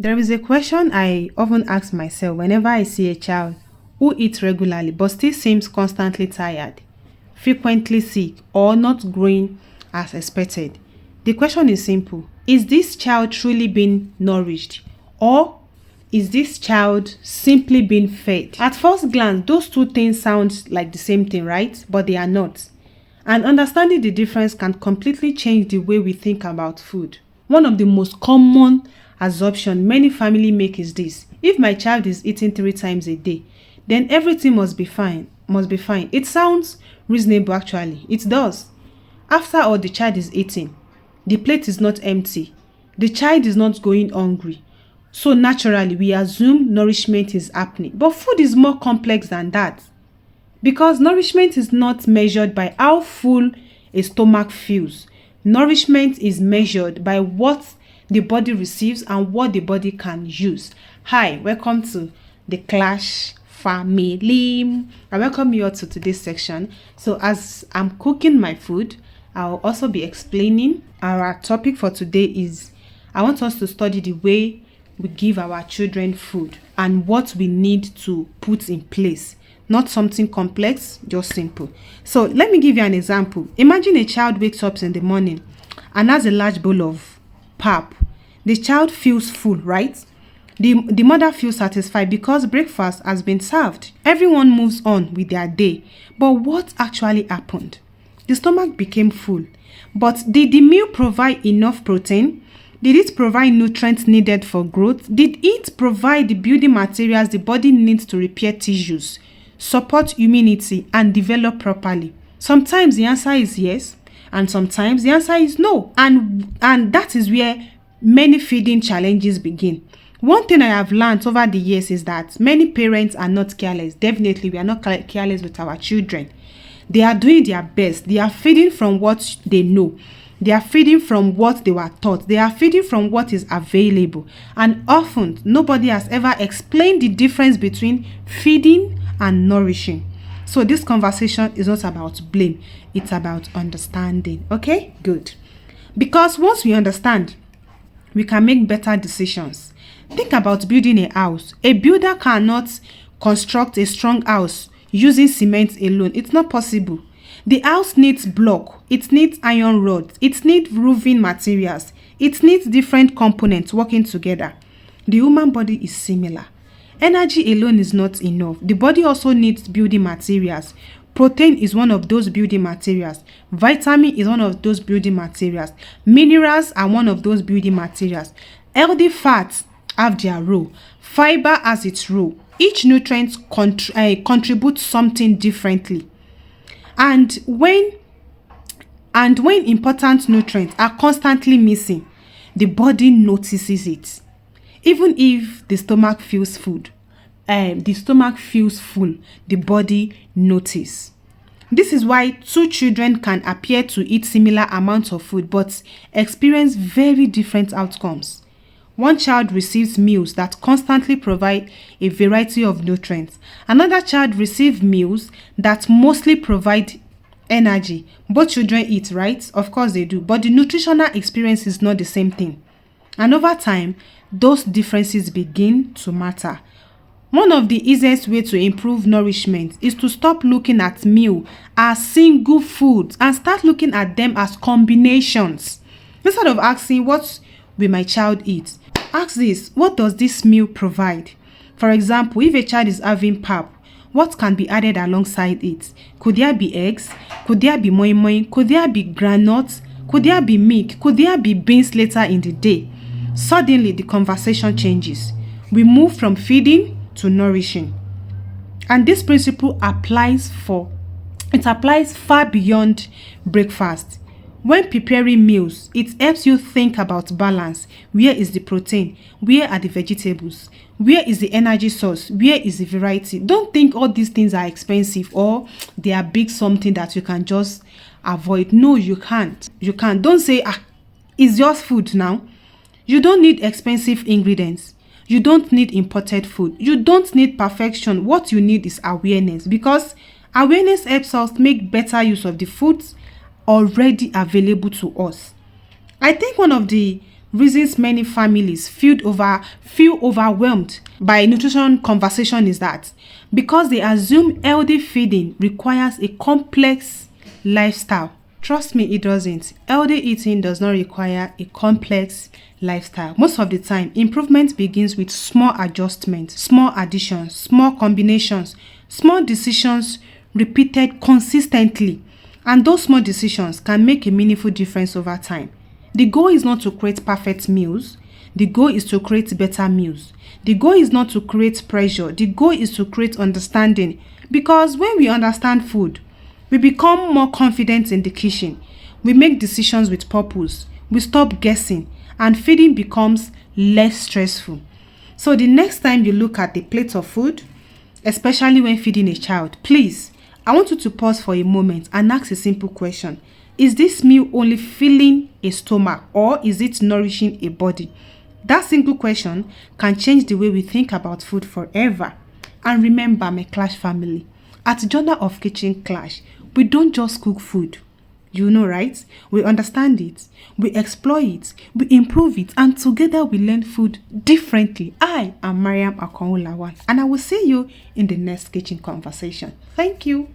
There is a question I often ask myself whenever I see a child who eats regularly but still seems constantly tired, frequently sick, or not growing as expected. The question is simple. Is this child truly being nourished, or is this child simply being fed? At first glance, those two things sound like the same thing, right? But they are not. And understanding the difference can completely change the way we think about food. One of the most common assumption many families make is this: if my child is eating 3 times a day, then everything must be fine. It sounds reasonable actually. It does. After all, the child is eating. The plate is not empty. The child is not going hungry. So naturally, we assume nourishment is happening. But food is more complex than that. Because nourishment is not measured by how full a stomach feels. Nourishment is measured by what the body receives and what the body can use. Hi, welcome to the Klatch family. I welcome you all to today's section. So as I'm cooking my food, I'll also be explaining. Our topic for today is I want us to study the way we give our children food and what we need to put in place. Not something complex, just simple. So let me give you an example. Imagine a child wakes up in the morning and has a large bowl of pap. The child feels full, right? The mother feels satisfied because breakfast has been served. Everyone moves on with their day. But what actually happened? The stomach became full. But did the meal provide enough protein? Did it provide nutrients needed for growth? Did it provide the building materials the body needs to repair tissues, support immunity, and develop properly? Sometimes the answer is yes, and sometimes the answer is no. And that is where many feeding challenges begin. One thing I have learned over the years is that many parents are not careless. Definitely, we are not careless with our children. They are doing their best. They are feeding from what they know. They are feeding from what they were taught. They are feeding from what is available. And often, nobody has ever explained the difference between feeding and nourishing. So this conversation is not about blame. It's about understanding. Okay? Good. Because once we understand, we can make better decisions. Think about building a house. A builder cannot construct a strong house using cement alone. It's not possible. The house needs block, it needs iron rods, it needs roofing materials, it needs different components working together. The human body is similar. Energy alone is not enough. The body also needs building materials. Protein is one of those building materials. Vitamin is one of those building materials. Minerals are one of those building materials. Healthy fats have their role. Fiber has its role. Each nutrient contributes something differently. And when important nutrients are constantly missing, the body notices it. Even if the stomach feels full, the body notices. This is why two children can appear to eat similar amounts of food but experience very different outcomes. One child receives meals that constantly provide a variety of nutrients. Another child receives meals that mostly provide energy. Both children eat, right? Of course they do. But the nutritional experience is not the same thing. And over time, those differences begin to matter. One of the easiest ways to improve nourishment is to stop looking at meal as single foods and start looking at them as combinations. Instead of asking, what will my child eat? Ask this: what does this meal provide? For example, if a child is having pap, what can be added alongside it? Could there be eggs? Could there be moi moi? Could there be granules? Could there be milk? Could there be beans later in the day? Suddenly, the conversation changes. We move from feeding to nourishing. And this principle applies far beyond breakfast. When preparing meals, it helps you think about balance. Where is the protein? Where are the vegetables? Where is the energy source? Where is the variety? Don't think all these things are expensive or they are big something that you can just avoid. No, you can't. You can't. Don't say, it's just food now. You don't need expensive ingredients. You don't need imported food. You don't need perfection. What you need is awareness, because awareness helps us make better use of the foods already available to us. I think one of the reasons many families feel overwhelmed by nutrition conversation is that because they assume healthy feeding requires a complex lifestyle. Trust me, it doesn't. Healthy eating does not require a complex lifestyle. Most of the time, improvement begins with small adjustments, small additions, small combinations, small decisions repeated consistently. And those small decisions can make a meaningful difference over time. The goal is not to create perfect meals. The goal is to create better meals. The goal is not to create pressure. The goal is to create understanding. Because when we understand food, we become more confident in the kitchen. We make decisions with purpose. We stop guessing. And feeding becomes less stressful. So the next time you look at the plate of food, especially when feeding a child, please, I want you to pause for a moment and ask a simple question. Is this meal only filling a stomach or is it nourishing a body? That single question can change the way we think about food forever. And remember, my Klatch family, at Journal of Kitchen Klatch, we don't just cook food. You know, right? We understand it, we explore it, we improve it, and together we learn food differently. I am Maryam Akano-Lawal, and I will see you in the next kitchen conversation. Thank you.